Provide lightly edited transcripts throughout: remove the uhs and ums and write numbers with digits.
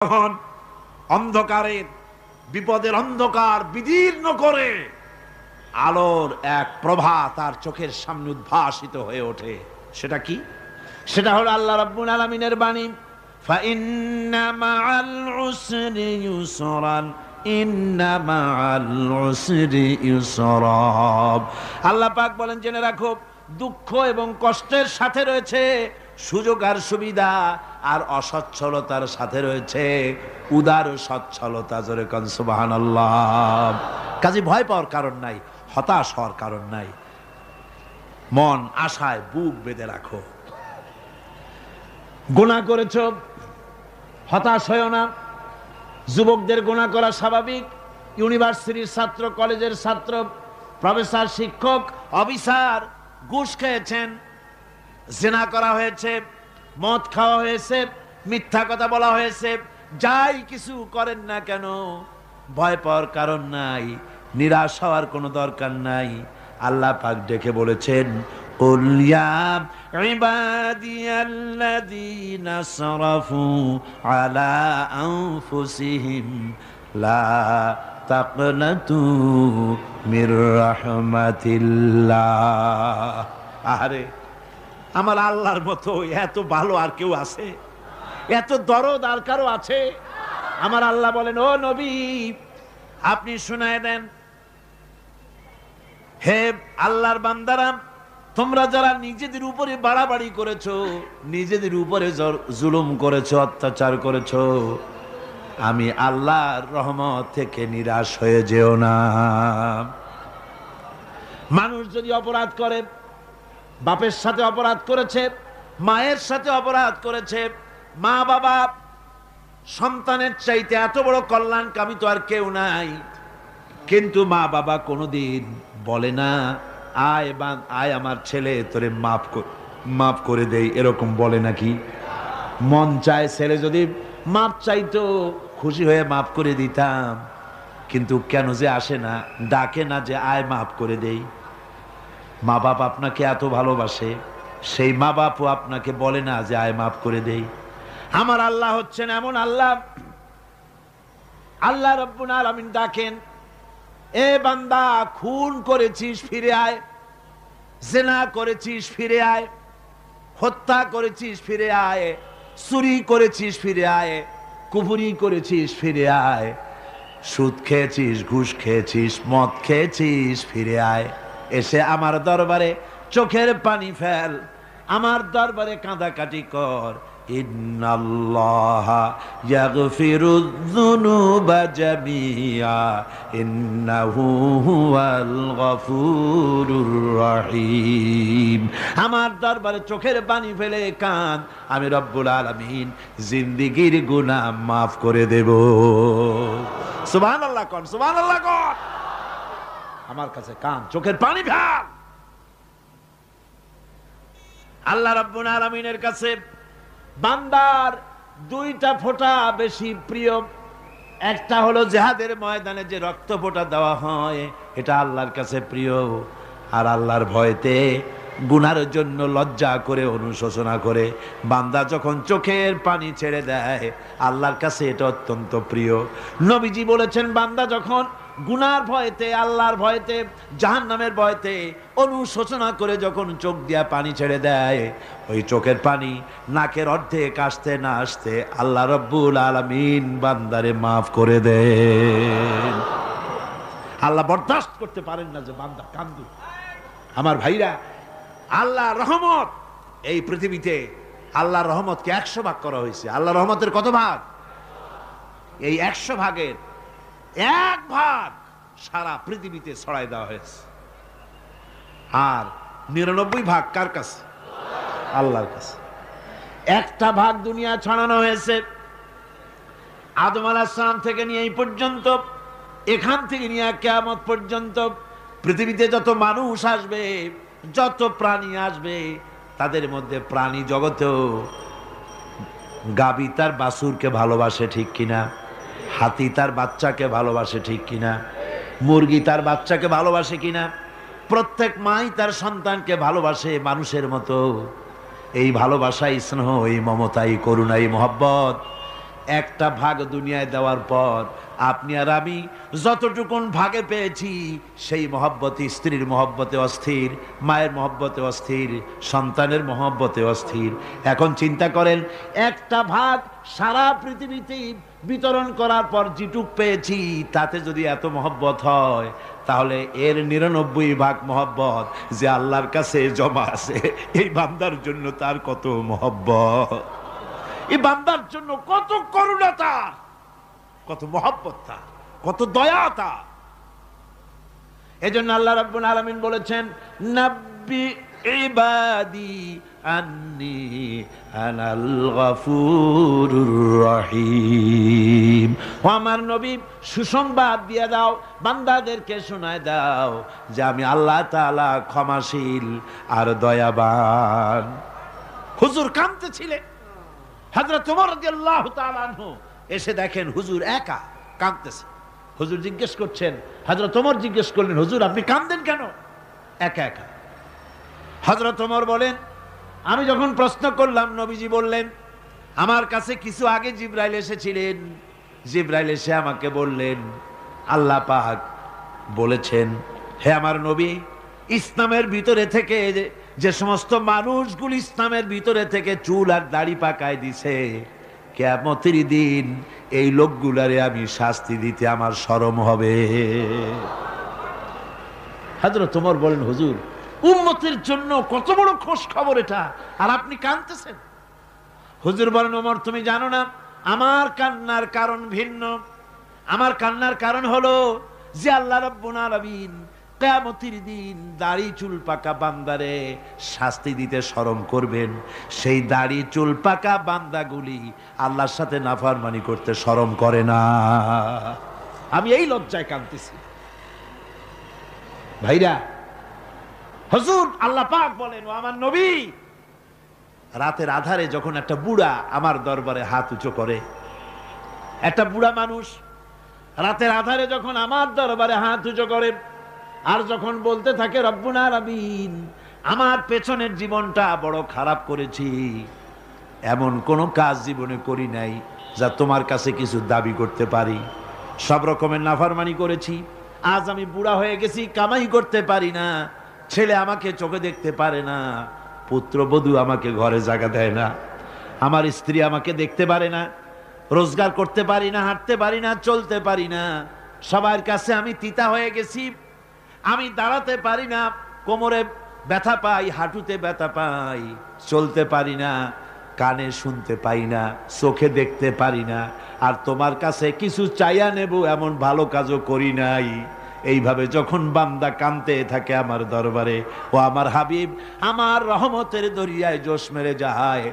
তখন অন্ধকারের বিপদের অন্ধকার বিদীর্ণ করে আলোর এক প্রভা তার চোখের সামনে উদ্ভাসিত হয়ে ওঠে। সেটা কি? সেটা হলো আল্লাহ রাব্বুল আলামিনের বাণী, ফাইন্না মাআল উসরি ইউসরান ইন্না মাআল উসরি ইউসরা। আল্লাহ পাক বলেন, জেনে রাখো, দুঃখ এবং কষ্টের সাথে রয়েছে সুযোগ আর সুবিধা, আর অসচ্ছলতার সাথে রয়েছে উদার সচ্ছলতা। জোরে কোন সুবহানাল্লাহ। কাজে ভয় পাওয়ার কারণ নাই, হতাশ হওয়ার কারণ নাই। মন আশায় বুক বেঁধে রাখো। গুনাহ করেছো, হতাশ হয়ো না। যুবকদের গুনাহ করা স্বাভাবিক। ইউনিভার্সিটির ছাত্র, কলেজের ছাত্র, প্রফেসর, শিক্ষক, অফিসার ঘুষ খেয়েছেন, জিনা করা হয়েছে, মদ খাওয়া হয়েছে, মিথ্যা কথা বলা হয়েছে, যাই কিছু করেন না কেন ভয় পাওয়ার কারণ নাই, নিরাশ হওয়ার কোনো দরকার নাই। আল্লাহ পাক ডেকে বলেছেন, কুল ইয়া ইবাদিয়াল্লাযীনা আসরাফু আলা আনফুসিহিম লা তাকনাতু মির রাহমাতিল্লাহ। আরে আমার আল্লাহর মতো এত ভালো আর কেউ আছে? এত দরদ আর কারো আছে? আমার আল্লাহ বলেন, ও নবী, আপনি শুনায় দেন, হে আল্লাহর বান্দারা, তোমরা যারা নিজেদের উপরে বাড়াবাড়ি করেছো, নিজেদের উপরে জুলুম করেছো, অত্যাচার করেছো, আমি আল্লাহর রহমত থেকে নিরাশ হয়ে যেও না। মানুষ যদি অপরাধ করে, বাপের সাথে অপরাধ করেছে, মায়ের সাথে অপরাধ করেছে, মা বাবা সন্তানের চাইতে এত বড় কল্যাণকামী তো আর কেউ নাই, কিন্তু মা বাবা কোনোদিন বলে না, আয় আমার ছেলে তোরে মাফ করে দেই, এরকম বলে নাকি? মন চায় ছেলে যদি মাপ চাইতো, খুশি হয়ে মাফ করে দিতাম, কিন্তু কেন যে আসে না, ডাকে না যে আয় মাফ করে দেই। মা বাপ আপনাকে এত ভালোবাসে, সেই মা বাপও আপনাকে বলে না যে আয় মাফ করে দেই। আমার আল্লাহ হচ্ছেন এমন আল্লাহ, আল্লাহ রাব্বুল আলামিন ডাকেন, এ বান্দা, খুন করেছিস ফিরে আয়, জিনা করেছিস ফিরে আয়, হত্যা করেছিস ফিরে আয়, চুরি করেছিস ফিরে আয়, কুফরি করেছিস ফিরে আয়, সুদ খেয়েছিস, ঘুষ খেয়েছিস, মদ খেয়েছিস ফিরে আয়। এসে আমার দরবারে চোখের পানি ফেল, আমার দরবারে কাঁদাকাটি কর। ইন্নাল্লাহা ইয়াগফিরুয যুনুবা জামিআ ইন্নাহু হুয়াল গফুরুর রহিম। আমার দরবারে চোখের পানি ফেলে কাঁদ, আমি রব্বুল আলামিন জিন্দেগীর গুনাহ মাফ করে দেব। সুবহানাল্লাহ কোন, সুবহানাল্লাহ কোন। আমার কাছে কান, চোখের পানি ফেল। আল্লাহ রাব্বুল আলামিনের কাছে বান্দার দুইটা ফোঁটা বেশি প্রিয়। একটা হলো জিহাদের ময়দানে যে রক্ত ফোঁটা দেওয়া হয়, এটা আল্লাহর কাছে প্রিয়। আর আল্লাহর ভয়তে গুনার জন্য লজ্জা করে, অনুশোচনা করে বান্দা যখন চোখের পানি ছেড়ে দেয়, আল্লাহর কাছে এটা অত্যন্ত প্রিয়। নবীজি বলেছেন, বান্দা যখন গুনার ভয়তে, আল্লাহর ভয়তে, জাহান্নামের ভয়তে অনুশোচনা করে যখন চোখ দিয়া পানি ছেড়ে দেয়, ওই চোখের পানি নাকের অর্ধেক আসতে না আসতে আল্লাহ রাব্বুল আলামিন বান্দারে মাফ করে দেন। আল্লাহ বরদাস্ত করতে পারেন না যে বান্দা কান্দু। আমার ভাইরা, আল্লাহর রহমত এই পৃথিবীতে, আল্লাহর রহমতকে 100 ভাগ করা হয়েছে। আল্লাহর রহমতের কত ভাগ? এই 100 ভাগের 1 ভাগ সারা পৃথিবীতে ছড়াই দেওয়া হয়েছে। আর 99 ভাগ কার কাছে? আল্লাহর কাছে। 1টা ভাগ দুনিয়া ছড়ানো হয়েছে আদম আলাইহিস সালাম থেকে নিয়ে এই পর্যন্ত, এখান থেকে নিয়ে কিয়ামত পর্যন্ত পৃথিবীতে যত মানুষ আসবে, যত প্রাণী আসবে, তাদের মধ্যে প্রাণী জগতেও গাবি তার বাছুরকে ভালোবাসে, ঠিক কিনা? হাতি তার বাচ্চাকে ভালোবাসে, ঠিক কিনা? মুরগি তার বাচ্চাকে ভালোবাসে কিনা? প্রত্যেক মাই তার সন্তানকে ভালোবাসে মানুষের মতো। এই ভালোবাসা, স্নেহ, এই মমতা, এই করুণা, এই মহব্বত একটা ভাগ দুনিয়ায় দেওয়ার পর আপনি আর আমি যতটুকুন ভাগে পেয়েছি সেই মহব্বতে, স্ত্রীর মহব্বতে অস্থির, মায়ের মহব্বতে অস্থির, সন্তানের মহব্বতে অস্থির। এখন চিন্তা করেন, একটা ভাগ সারা পৃথিবীতে বিতরণ করার পর যেটুক পেয়েছি তাতে যদি এত মহব্বত হয়, তাহলে এর 99 ভাগ মহব্বত যে আল্লাহর কাছে জমা আছে, এই বান্দার জন্য তার কত মহব্বত, এই বান্দার জন্য কত করুণা তার, কত মহব্বত তার, কত দয়া তার। এজন্য আল্লাহ রাব্বুল আলামিন বলেছেন, নাব্বি ইবাদি আন্নি আনাল গফুরুর রহিম। ও আমার নবী, সুসংবাদ দিয়ে দাও, বান্দাদেরকে শোনায় দাও যে আমি আল্লাহ তাআলা ক্ষমাশীল আর দয়াবান। হুজুর কাঁদতেছিলেন, হযরত ওমর রাদিয়াল্লাহু তাআলা আনহু এসে দেখেন হুজুর একা কাঁদতেছে। হুজুর জিজ্ঞেস করছেন, হযরত ওমর জিজ্ঞেস করলেন, হুজুর আপনি কাঁদেন কেন একা একা? হযরত ওমর বলেন, আমি যখন প্রশ্ন করলাম নবীজি বললেন, আমার কাছে কিছু আগে জিবরাইল এসেছিলেন, জিবরাইল এসে আমাকে বললেন আল্লাহ পাক বলেছেন, হে আমার নবী, ইসলামের ভিতরে থেকে যে সমস্ত মানুষগুলো ইসলামের ভিতরে থেকে চুল আর দাড়ি পাকায় দিছে, কিয়ামতের দিন এই লোকগুলারে আমি শাস্তি দিতে আমার শরম হবে। হযরত ওমর বলেন, হুজুর উম্মতের জন্য কত বড় খোশ খবর এটা, আর আপনি কাঁদতেছেন। হুজুর বলেন, ওমর তুমি জানো না আমার কান্নার কারণ ভিন্ন। আমার কান্নার কারণ হলো যে আল্লাহ রাব্বুল আলামিন কিয়ামতের দিন দাড়ি চুল পাকা বান্দারে শাস্তি দিতে শরম করবেন, সেই দাড়ি চুল পাকা বান্দাগুলি আল্লাহর সাথে নাফরমানি করতে শরম করে না। আমি এই লজ্জায় কাঁদতেছি। ভাইরা, হুজুর আল্লাহ পাক বলেন, ও আমার নবী, রাতের আধারে যখন একটা বুড়া আমার দরবারে হাত উঁচু করে, একটা বুড়া মানুষ রাতের আধারে যখন আমার দরবারে হাত উঁচু করে আর যখন বলতে থাকে, রব্বুল আলামিন আমার পেছনের জীবনটা বড় খারাপ করেছি, এমন কোনো কাজ জীবনে করি নাই যা তোমার কাছে কিছু দাবি করতে পারি, সব রকমের নাফরমানি করেছি, আজ আমি বুড়া হয়ে গেছি, কামাই করতে পারি না, ছেলে আমাকে চোখে দেখতে পারে না, পুত্রবধূ আমাকে ঘরে জায়গা দেয় না, আমার স্ত্রী আমাকে দেখতে পারে না, রোজগার করতে পারি না, হাঁটতে পারি না, চলতে পারি না, সবার কাছে আমি তিতা হয়ে গেছি, আমি দাঁড়াতে পারি না, কোমরে ব্যথা পাই, হাঁটুতে ব্যথা পাই, চলতে পারি না, কানে শুনতে পাই না, চোখে দেখতে পারি না, আর তোমার কাছে কিছু চাইয়া নেব এমন ভালো কাজও করি নাই। এইভাবে যখন বান্দা কাঁদতে থাকে আমার দরবারে, ও আমার হাবিব আমার রহমতের দরিয়ায় জোশ মেরে যায়,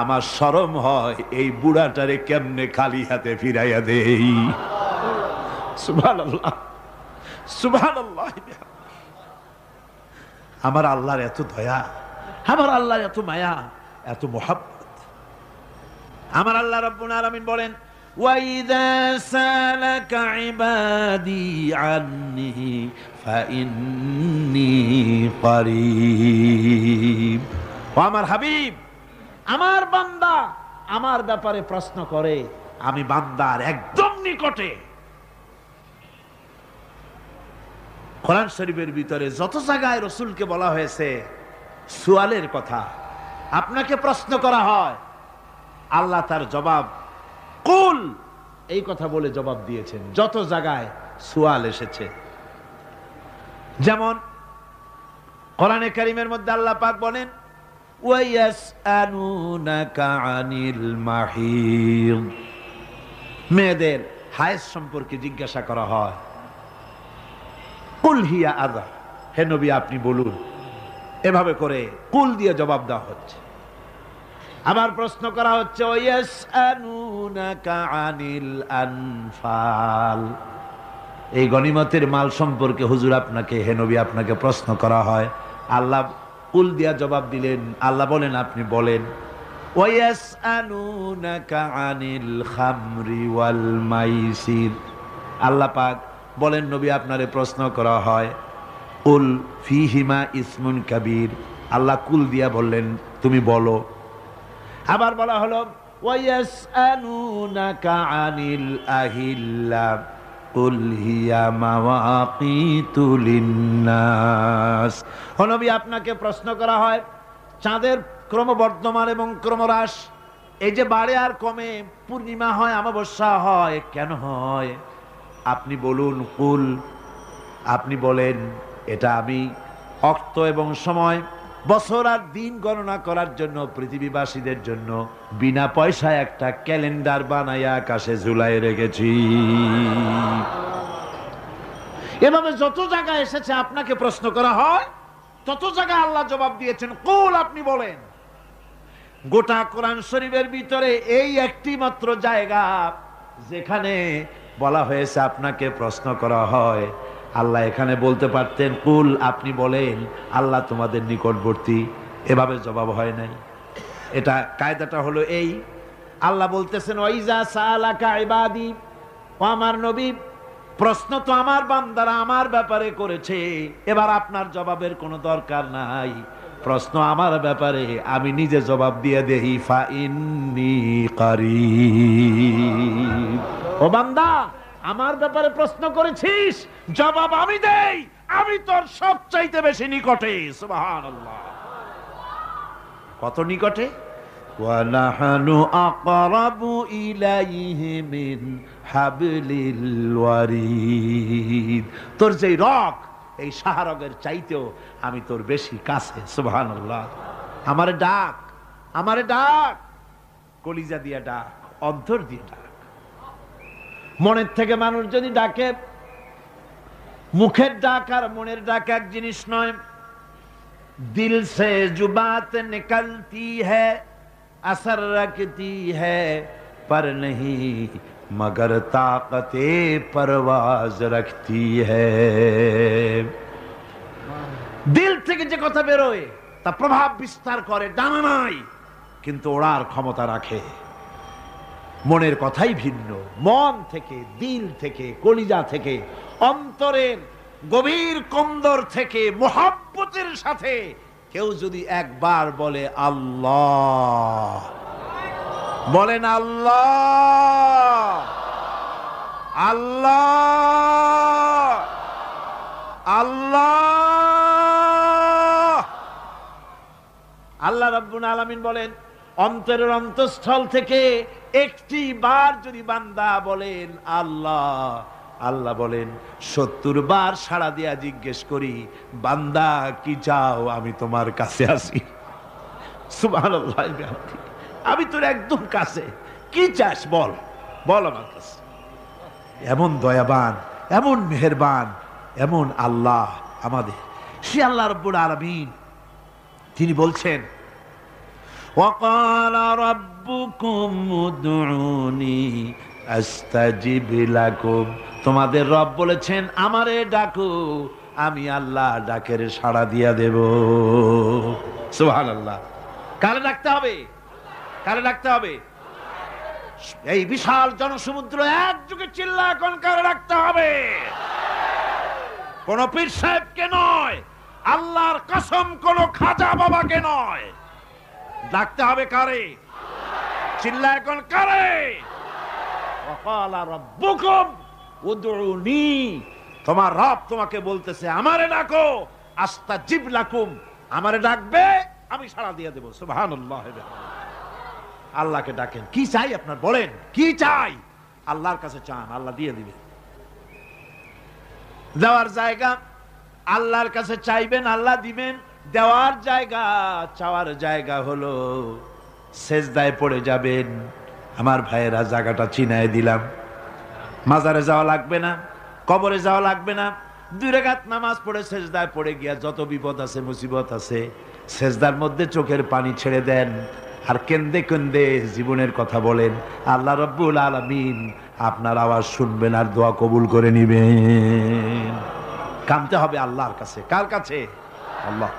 আমার শরম হয় এই বুড়াটারে কেমনে খালি হাতে ফিরাইয়া দেই। সুবহানাল্লাহ, সুবহানাল্লাহ। আমার আল্লাহর এত দয়া, আমার আল্লাহর এত মায়া, এত মোহাব্বত। আমার আল্লাহ রাব্বুল আলামিন বলেন, وَإِذَا سَأَلَكَ عِبَادِي عَنِّي فَإِنِّي قَرِيبٌ। ও আমার হাবিব, আমার বান্দা আমার ব্যাপারে প্রশ্ন করে, আমি বান্দার একদম নিকটে। কোরআন শরীফের ভিতরে যত জায়গায় রাসূলকে বলা হয়েছে সুয়ালের কথা, আপনাকে প্রশ্ন করা হয়, আল্লাহ তার জবাব কুল এই কথা বলে জবাব দিয়েছেন। যত জায়গায় সুয়াল এসেছে, যেমন কোরআনে কারীমের মধ্যে আল্লাহ পাক বলেন, ওয়ায়াসআলুনাকা আনিল মাহিদ, মেয়েদের হায়েজ সম্পর্কে জিজ্ঞাসা করা হয়, কুল হিয়া আযা, হে নবী আপনি বলুন। এভাবে করে কুল দিয়ে জবাব দেওয়া হচ্ছে। আবার প্রশ্ন করা হচ্ছে, ওয়ায়াসআলুনাকা আনিল আনফাল, এই গনিমতের মাল সম্পর্কে হুজুর আপনাকে, হে নবী আপনাকে প্রশ্ন করা হয়। আল্লাহ কুল দিয়া জবাব দিলেন, আল্লাহ বলেন আপনি বলেন। ওয়ায়াসআলুনাকা আনিল খামরি ওয়াল মাইসির, আল্লাহ পাক বলেন নবী আপনারে প্রশ্ন করা হয়, কুল ফিহিমা ইসমুন কাবীর, আল্লাহ কুল দিয়া বললেন তুমি বলো। আবার বলা হলো ওয়ায়াসআলুনাকা আনিল আহিল্লা কুল হিয়া মাওয়াকিতু লিন্নাস। ও নবী, আপনাকে প্রশ্ন করা হয় চাঁদের ক্রমবর্ধমান এবং ক্রমহ্রাস, এই যে বাড়ে আর কমে, পূর্ণিমা হয় অমাবস্যা হয়, কেন হয়? আপনি বলুন, কুল, আপনি বলেন, এটা আমি অক্ত এবং সময়, বছর আর দিন গণনা করার জন্য পৃথিবীবাসীদের জন্য বিনা পয়সায় একটা ক্যালেন্ডার বানাইয়া আকাশে ঝুলাই রেখেছি। এভাবে যত জায়গায় এসেছে আপনাকে প্রশ্ন করা হয়, তত জায়গায় আল্লাহ জবাব দিয়েছেন কুল, আপনি বলেন। গোটা কোরআন শরীফের ভিতরে এই একটি মাত্র জায়গা যেখানে বলা হয়েছে আপনাকে প্রশ্ন করা হয়। আল্লাহ এখানে বলতে পারতেন কুল, আপনি বলেন, আল্লাহ তোমাদের নিকটবর্তী, এভাবে জবাব হয় নাই। এটা কায়দাটা হলো এই, আল্লাহ বলতেছেন ওয়াইজা সালাকা ইবাদি, ও আমার নবী, প্রশ্ন তো আমার বান্দারা আমার ব্যাপারে করেছে, এবার আপনার জবাবের কোনো দরকার নাই। প্রশ্ন আমার ব্যাপারে, আমি নিজে জবাব দিয়ে দেই, ফা ইন্নী কারীব। ও বান্দা, আমার ব্যাপারে প্রশ্ন করেছিস, জবাব আমি দেই, আমি তোর সবচাইতে বেশি নিকটে। সুবহানাল্লাহ। কত নিকটে? ওয়া নাহনু আকরাবু ইলাইহি মিন হাবলিল ওয়ারিদ। তোর যেই রগ, এই শাহরগের চাইতেও আমি তোর বেশি কাছে। সুবহানাল্লাহ। আমারে ডাক, আমারে ডাক, কলিজা দিয়ে ডাক, অন্তর দিয়ে ডাক। মনের থেকে মানুষ যদি ডাকে, মুখের ডাক আর মনের ডাক এক জিনিস নয়। দিল সে जो बात निकलती है असर रखती है पर नहीं मगर ताकते परवाज रखती है। দিল থেকে যে কথা বেরোয় তা প্রভাব বিস্তার করে, ডানা নাই কিন্তু ওড়ার ক্ষমতা রাখে। মনের কথাই ভিন্ন। মন থেকে, দিল থেকে, কলিজা থেকে, অন্তরের গভীর কন্দর থেকে মোহাব্বতের সাথে কেউ যদি একবার বলে আল্লাহ, বলেন আল্লাহ, আল্লাহ, আল্লাহ। আল্লাহ রাব্বুল আলামিন বলেন, অন্তরের অন্তঃস্থল থেকে একটি বার যদি বান্দা বলেন আল্লাহ, আল্লাহ বলেন 70 বার সাড়া দিয়া জিজ্ঞেস করি, বান্দা কি চাও, আমি তোমার কাছে আসি। সুবহানাল্লাহ। আমি তোর একদম কাছে, কি চাস বল, বল আমার কাছে। এমন দয়াবান, এমন মেহেরবান, এমন আল্লাহ আমাদের। সে আল্লাহ রাব্বুল আলামিন তিনি বলছেন, وقال ربكم ادعوني استجب لكم। তোমাদের রব বলেছেন আমারে ডাকো, আমি আল্লাহ ডাকের সাড়া দিয়া দেব। সুবহানাল্লাহ। কারে ডাকতে হবে? কারে ডাকতে হবে? এই বিশাল জনসমুদ্র একযোগে চিল্লা এখন কারে ডাকতে হবে? কোন পীর সাহেবকে নয়, আল্লাহর কসম কোন খাজা বাবাকে নয়, ডাকতে হবে কারে? চিল্লা এখন কারে? ওয়াকালা রাব্বুকুম উদউনি, তোমার রব তোমাকে বলতেছে আমারে ডাকো, আস্তাজিব লাকুম, আমারে ডাকবে আমি সাড়া দিয়ে দেব। সুবহানাল্লাহ। আল্লাহকে ডাকেন, কি চাই আপনার বলেন, কি চাই? আল্লাহর কাছে চান, আল্লাহ দিয়ে দিবে। দেওয়ার জায়গা আল্লাহর কাছে চাইবেন, আল্লাহ দিবেন। দেওয়ার জায়গা, চাওয়ার জায়গা হলো সেজদায় পড়ে যাবেন। আমার ভাইয়েরা, জায়গাটা চিনায় দিলাম। মাজারে যাওয়া লাগবে না, কবরে যাওয়া লাগবে না। 2 রাকাত নামাজ পড়ে সেজদায় পড়ে গিয়া যত বিপদ আছে, মুসিবত আছে, সেজদার মধ্যে চোখের পানি ছেড়ে দেন আর কেন্দে কেন্দে জীবনের কথা বলেন। আল্লাহ রাব্বুল আলামিন আপনার আওয়াজ শুনবেন আর দোয়া কবুল করে নিবেন। কামতে হবে আল্লাহর কাছে। কার কাছে? আল্লাহ।